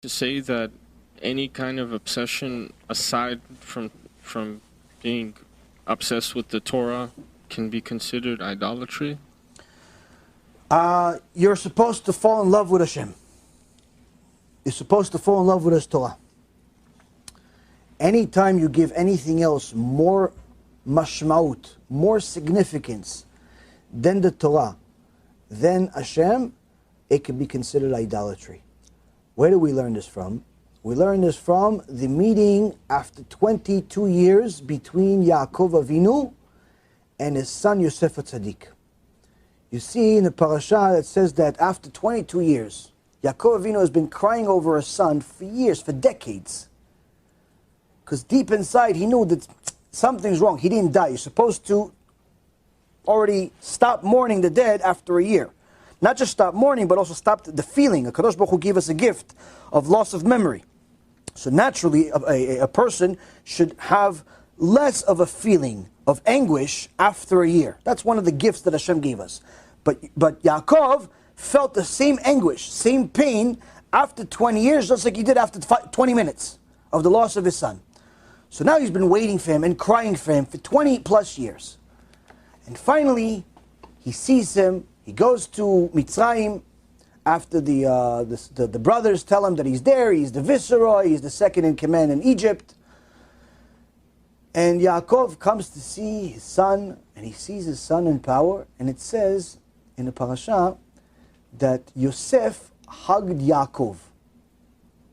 to say that any kind of obsession aside from being obsessed with the Torah can be considered idolatry? You're supposed to fall in love with Hashem. You're supposed to fall in love with His Torah. Anytime you give anything else more mashmaut, more significance than the Torah, than Hashem, it can be considered idolatry. Where do we learn this from? We learn this from the meeting after 22 years between Yaakov Avinu and his son Yosef HaTzadik. You see in the parasha that says that after 22 years, Yaakov Avinu has been crying over his son for years, for decades. Because deep inside he knew that something's wrong. He didn't die. You're supposed to already stop mourning the dead after a year. Not just stop mourning, but also stop the feeling. HaKadosh Baruch Hu gave us a gift of loss of memory. So naturally, a person should have less of a feeling of anguish after a year. That's one of the gifts that Hashem gave us. But Yaakov felt the same anguish, same pain after 20 years, just like he did after 20 minutes of the loss of his son. So now he's been waiting for him and crying for him for 20 plus years. And finally, he sees him. He goes to Mitzrayim after the brothers tell him that he's there. He's the viceroy. He's the second in command in Egypt. And Yaakov comes to see his son, and he sees his son in power. And it says in the parasha that Yosef hugged Yaakov.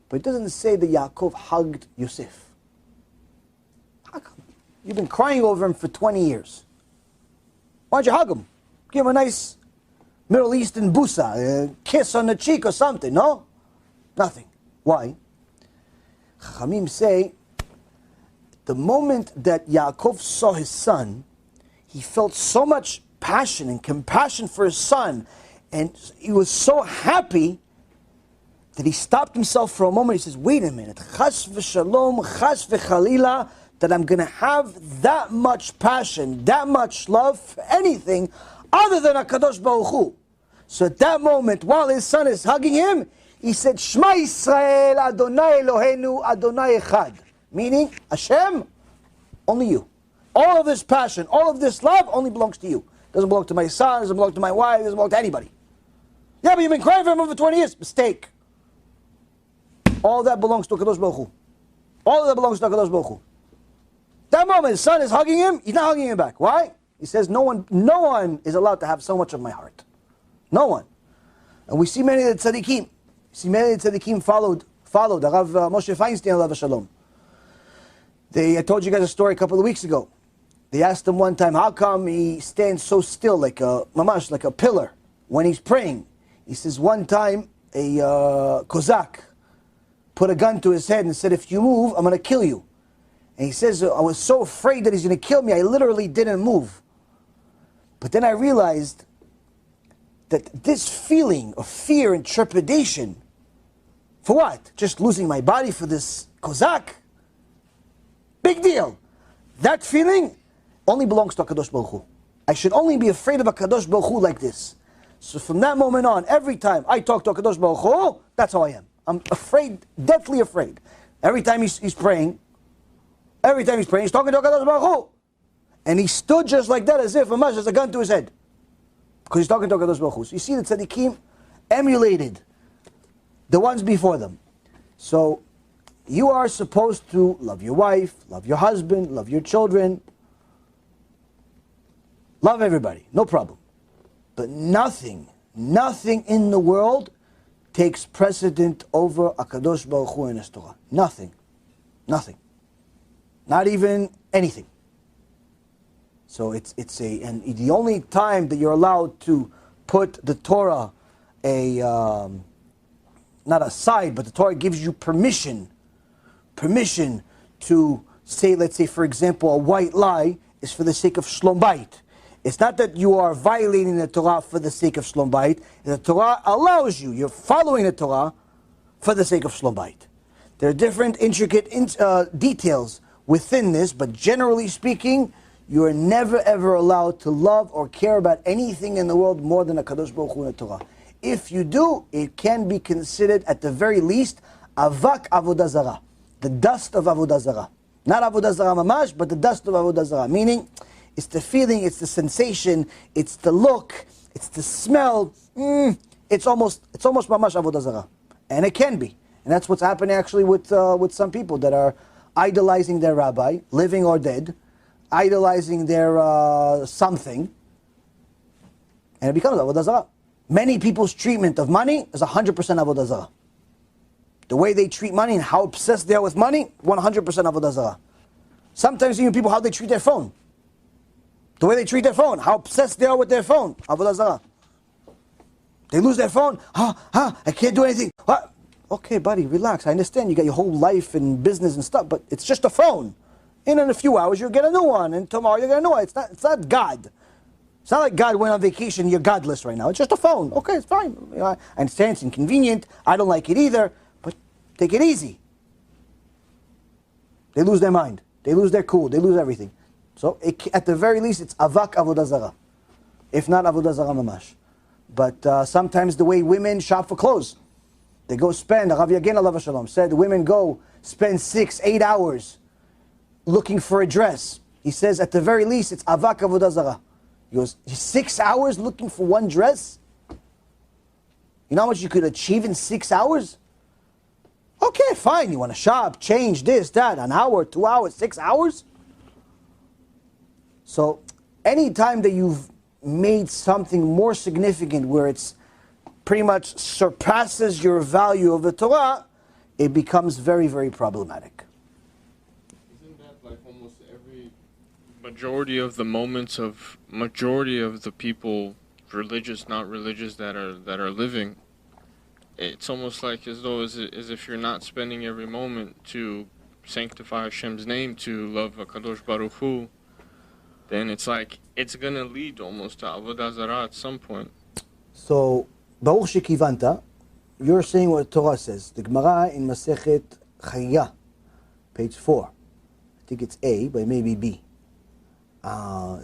But it doesn't say that Yaakov hugged Yosef. How come? You've been crying over him for 20 years. Why'd you hug him? Give him a nice Middle Eastern busa, a kiss on the cheek or something, no? Nothing. Why? Chachamim say, the moment that Yaakov saw his son, he felt so much passion and compassion for his son, and he was so happy that he stopped himself for a moment. He says, wait a minute, chas v'shalom, chas v'chalila, that I'm going to have that much passion, that much love for anything other than HaKadosh Baruch Hu. So at that moment, while his son is hugging him, he said, Shema Yisrael, Adonai Eloheinu, Adonai Echad. Meaning, Hashem, only you. All of this passion, all of this love only belongs to you. Doesn't belong to my son, doesn't belong to my wife, doesn't belong to anybody. Yeah, but you've been crying for him for 20 years. Mistake. All that belongs to HaKadosh Baruch Hu. All of that belongs to HaKadosh Baruch Hu. That moment, his son is hugging him, he's not hugging him back. Why? He says, no one is allowed to have so much of my heart. No one. And we see many of the tzaddikim. Followed the Rav Moshe Feinstein, alav shalom. I told you guys a story a couple of weeks ago. They asked him one time, how come he stands so still, like a pillar, when he's praying? He says, one time, a Cossack put a gun to his head and said, if you move, I'm going to kill you. And he says, I was so afraid that he's going to kill me, I literally didn't move. But then I realized that this feeling of fear and trepidation, for what? Just losing my body for this Cossack? Big deal. That feeling only belongs to HaKadosh Baruch Hu. I should only be afraid of HaKadosh Baruch Hu like this. So from that moment on, every time I talk to HaKadosh Baruch Hu, that's how I am. I'm afraid, deathly afraid. Every time he's praying, he's talking to HaKadosh Baruch Hu. And he stood just like that, as if has a gun to his head. Because he's talking to HaKadosh Baruch Hu. So you see the tzaddikim emulated the ones before them. So you are supposed to love your wife, love your husband, love your children. Love everybody, no problem. But nothing in the world takes precedent over HaKadosh Baruch Hu and His Torah. Nothing. Not even anything. So and the only time that you're allowed to put the Torah not aside, but the Torah gives you permission to say, let's say for example, a white lie is for the sake of Shlom Bayit. It's not that you are violating the Torah for the sake of Shlom Bayit. The Torah allows you. You're following the Torah for the sake of Shlom Bayit. There are different intricate details within this, but generally speaking, you are never ever allowed to love or care about anything in the world more than HaKadosh Baruch Hu and the Torah. If you do, it can be considered at the very least Avak avodah zarah, the dust of avodah zarah. Not avodah zarah mamash, but the dust of avodah zarah. Meaning, it's the feeling, it's the sensation, it's the look, it's the smell. It's almost mamash avodah zarah, and it can be. And that's what's happening actually with some people that are idolizing their rabbi, living or dead, idolizing their something, and it becomes avodah zarah. Many people's treatment of money is 100% avodah zarah. The way they treat money and how obsessed they are with money, 100% avodah zarah. Sometimes even people, how they treat their phone. The way they treat their phone, how obsessed they are with their phone, avodah zarah. They lose their phone, I can't do anything. What? Okay, buddy, relax. I understand you got your whole life and business and stuff, but it's just a phone. In a few hours, you'll get a new one, and tomorrow you'll get a new one. It's not God. It's not like God went on vacation, you're godless right now. It's just a phone. Okay, it's fine. I understand it's inconvenient. I don't like it either, but take it easy. They lose their mind. They lose their cool. They lose everything. So, at the very least, it's avak avodah zarah. If not avodah zarah mamash. But sometimes the way women shop for clothes, they go spend, Rav Yagen alav shalom said, women go spend 6-8 hours looking for a dress. He says, at the very least, it's avak avodah zarah. He goes, 6 hours looking for one dress? You know how much you could achieve in 6 hours? Okay, fine, you want to shop, change this, that, an hour, 2 hours, 6 hours? So, any time that you've made something more significant where it's pretty much surpasses your value of the Torah, it becomes very, very problematic. Isn't that like almost every majority of the moments of majority of the people, religious, not religious, that are living? It's almost like as though as if you're not spending every moment to sanctify Hashem's name, to love HaKadosh Baruch Hu, then it's like it's gonna lead almost to avodah zarah at some point. So, Baruch Shekivanta, you're saying what Torah says. The Gemara in Masechet Chaya, page 4, I think it's A, but maybe B,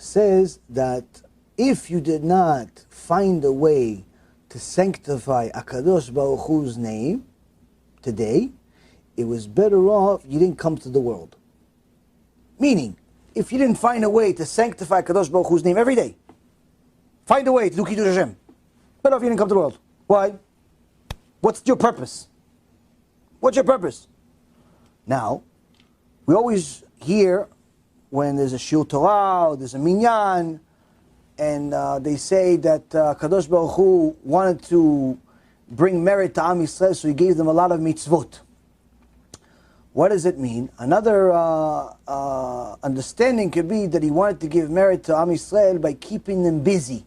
says that if you did not find a way to sanctify HaKadosh Baruch Hu's name today, it was better off you didn't come to the world. Meaning, if you didn't find a way to sanctify HaKadosh Baruch Hu's name every day, find a way to do Kiddush Hashem, better off you didn't come to the world. Why? What's your purpose? What's your purpose? Now, we always hear when there's a Shiur Torah, or there's a Minyan, and they say that Kadosh Baruch Hu wanted to bring merit to Am Yisrael, so He gave them a lot of mitzvot. What does it mean? Another understanding could be that He wanted to give merit to Am Yisrael by keeping them busy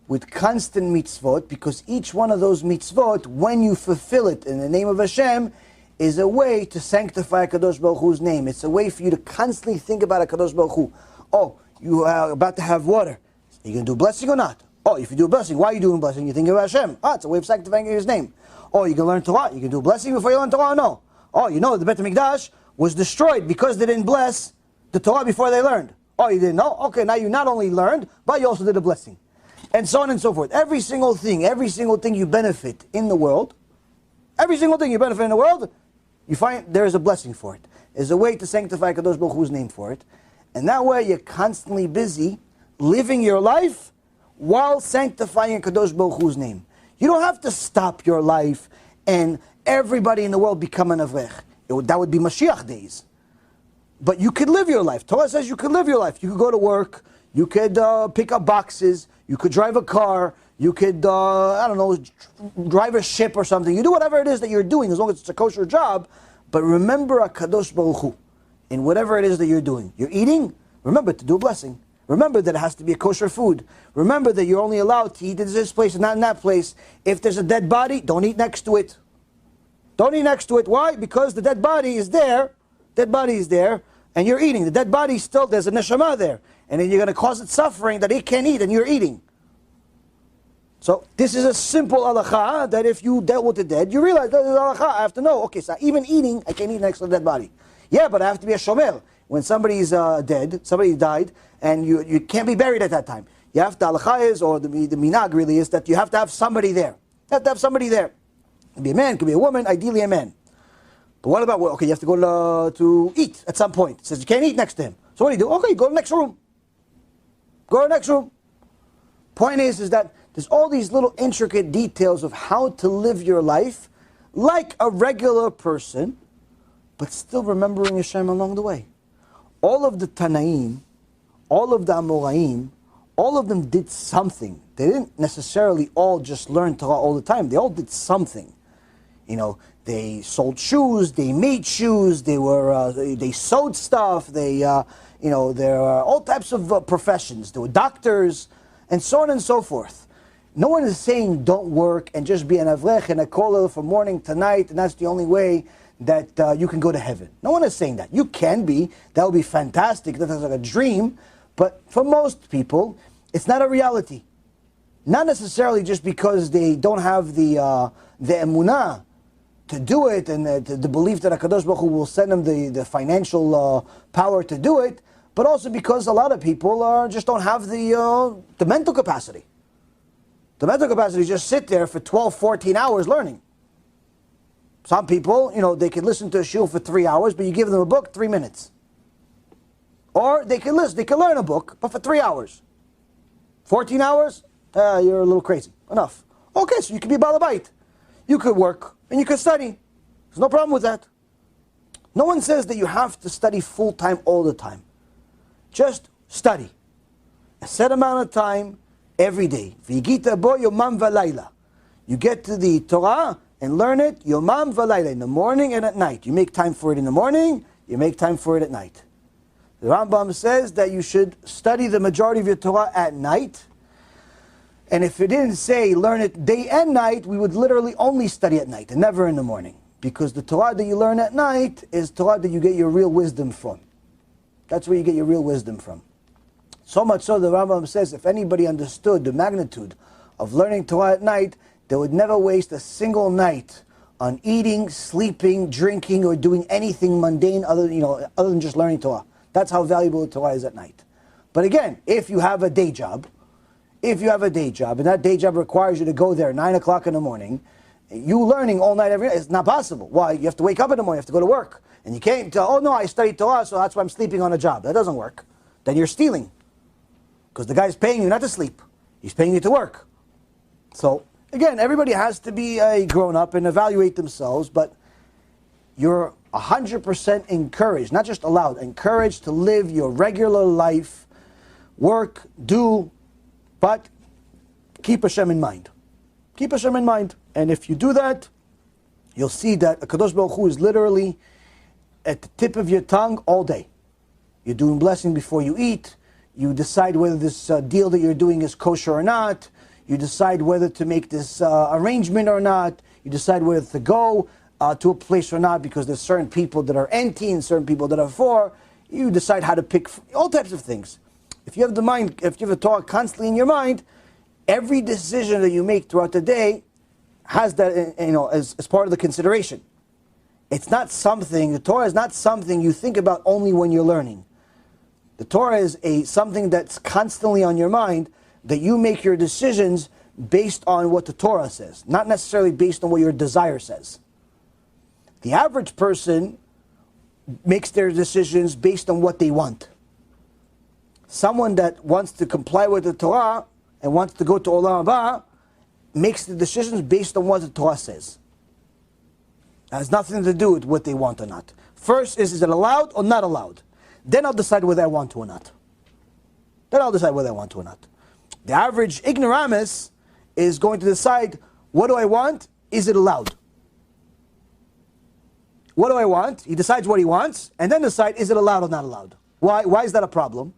with constant mitzvot, because each one of those mitzvot, when you fulfill it in the name of Hashem, is a way to sanctify HaKadosh Baruch Hu's name. It's a way for you to constantly think about HaKadosh Baruch Hu. Oh, you are about to have water. Are you going to do a blessing or not? Oh, if you do a blessing, why are you doing a blessing? You think about Hashem. It's a way of sanctifying His name. Oh, you can learn Torah. You can do a blessing before you learn Torah or no? Oh, you know the Beit HaMikdash was destroyed because they didn't bless the Torah before they learned. Oh, you didn't know? Okay, now you not only learned, but you also did a blessing. And so on and so forth. Every single thing you benefit in the world, every single thing you benefit in the world, you find there is a blessing for it. There's a way to sanctify Kadosh Baruch Hu's name for it. And that way you're constantly busy living your life while sanctifying Kadosh Baruch Hu's name. You don't have to stop your life and everybody in the world become an avrech. That would be Mashiach days. But you could live your life. Torah says you could live your life. You could go to work. You could pick up boxes. You could drive a car. You could, drive a ship or something. You do whatever it is that you're doing, as long as it's a kosher job. But remember HaKadosh Baruch Hu in whatever it is that you're doing. You're eating, remember to do a blessing. Remember that it has to be a kosher food. Remember that you're only allowed to eat in this place and not in that place. If there's a dead body, don't eat next to it. Don't eat next to it. Why? Because the dead body is there. Dead body is there. And you're eating. The dead body still, there's a neshama there. And then you're going to cause it suffering that it can't eat and you're eating. So this is a simple halakha that if you dealt with the dead, you realize that is halakha. I have to know. Okay, so even eating, I can't eat next to the dead body. Yeah, but I have to be a shomer. When somebody's dead, somebody died, and you can't be buried at that time. You have to, halakha is, or the minag really is, that you have to have somebody there. You have to have somebody there. It could be a man, it could be a woman, ideally a man. But what about, okay, you have to go to eat at some point. It says you can't eat next to him. So what do you do? Okay, go to the next room. Go to the next room. Point is that there's all these little intricate details of how to live your life like a regular person, but still remembering Hashem along the way. All of the Tanaim, all of the Amoraim, all of them did something. They didn't necessarily all just learn Torah all the time. They all did something. You know, they sold shoes, they made shoes, they sewed stuff, there are all types of professions. There were doctors, and so on and so forth. No one is saying don't work and just be an avrech and a kollel from morning to night, and that's the only way that you can go to heaven. No one is saying that. You can be. That would be fantastic. That's like a dream. But for most people, it's not a reality. Not necessarily just because they don't have the emunah to do it, and the belief that HaKadosh Baruch Hu will send them the financial power to do it, but also because a lot of people just don't have the mental capacity. The mental capacity is just sit there for 12, 14 hours learning. Some people, they can listen to a shiur for 3 hours, but you give them a book, 3 minutes. Or they can learn a book, but for 3 hours. 14 hours? You're a little crazy. Enough. Okay, so you can be balabait. You could work and you could study. There's no problem with that. No one says that you have to study full time all the time. Just study. A set amount of time every day. V'yigita bo yomam v'layla. You get to the Torah and learn it yomam v'layla, in the morning and at night. You make time for it in the morning, you make time for it at night. The Rambam says that you should study the majority of your Torah at night. And if it didn't say learn it day and night, we would literally only study at night and never in the morning. Because the Torah that you learn at night is Torah that you get your real wisdom from. That's where you get your real wisdom from. So much so, the Rambam says, if anybody understood the magnitude of learning Torah at night, they would never waste a single night on eating, sleeping, drinking, or doing anything mundane other than just learning Torah. That's how valuable the Torah is at night. But again, if you have a day job, and that day job requires you to go there 9 o'clock in the morning, you learning all night every night, it's not possible. Why? You have to wake up in the morning, you have to go to work. And you can't tell, oh no, I studied Torah, so that's why I'm sleeping on a job. That doesn't work. Then you're stealing. Because the guy's paying you not to sleep. He's paying you to work. So, again, everybody has to be a grown-up and evaluate themselves, but you're 100% encouraged, not just allowed, encouraged to live your regular life, work, do, but keep Hashem in mind. Keep Hashem in mind. And if you do that, you'll see that HaKadosh Baruch Hu is literally at the tip of your tongue all day. You're doing blessing before you eat. You decide whether this deal that you're doing is kosher or not. You decide whether to make this arrangement or not. You decide whether to go to a place or not, because there's certain people that are anti and certain people that are for. You decide how to pick all types of things. If you have the mind, if you have a Torah constantly in your mind, every decision that you make throughout the day has that, as part of the consideration. It's not something, the Torah is not something you think about only when you're learning. The Torah is something that's constantly on your mind, that you make your decisions based on what the Torah says, not necessarily based on what your desire says. The average person makes their decisions based on what they want. Someone that wants to comply with the Torah and wants to go to Olam Haba makes the decisions based on what the Torah says. It has nothing to do with what they want or not. First is it allowed or not allowed? Then I'll decide whether I want to or not. The average ignoramus is going to decide, what do I want? Is it allowed? What do I want? He decides what he wants, and then decide, is it allowed or not allowed? Why is that a problem?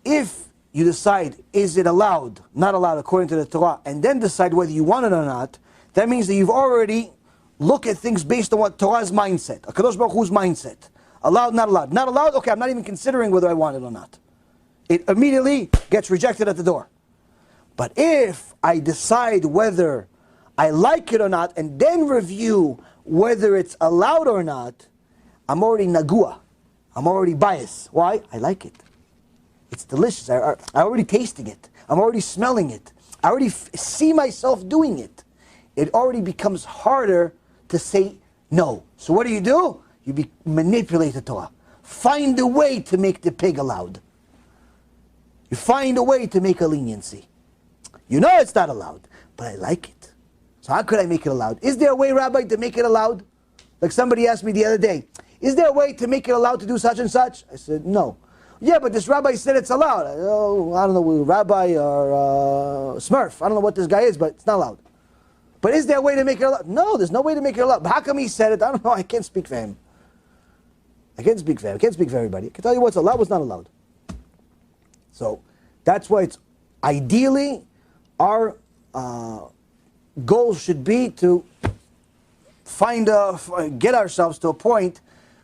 If you decide, is it allowed, not allowed according to the Torah, and then decide whether you want it or not, that means that you've already looked at things based on what Torah's mindset, HaKadosh Baruch Hu's mindset. Allowed, not allowed. Not allowed, okay, I'm not even considering whether I want it or not. It immediately gets rejected at the door. But if I decide whether I like it or not, and then review whether it's allowed or not, I'm already nagua. I'm already biased. Why? I like it. It's delicious. I'm already tasting it. I'm already smelling it. I already see myself doing it. It already becomes harder to say No. So what do? You manipulate the Torah. Find a way to make the pig allowed. You find a way to make a leniency. You know it's not allowed, but I like it. So how could I make it allowed? Is there a way, Rabbi, to make it allowed? Like somebody asked me the other day, is there a way to make it allowed to do such and such? I said, no. Yeah, but this rabbi said it's allowed. I don't know, rabbi or Smurf. I don't know what this guy is, but it's not allowed. But is there a way to make it allowed? No, there's no way to make it allowed. But how come he said it? I don't know. I can't speak for him. I can't speak for him. I can't speak for everybody. I can tell you what's allowed, what's not allowed. So that's why it's ideally our goal should be to get ourselves to a point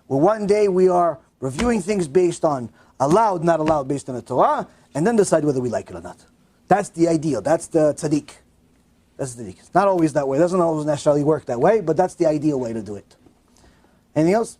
where one day we are reviewing things based on allowed, not allowed, based on the Torah, and then decide whether we like it or not. That's the ideal. That's the tzaddik. That's the tzaddik. It's not always that way. It doesn't always necessarily work that way, but that's the ideal way to do it. Anything else?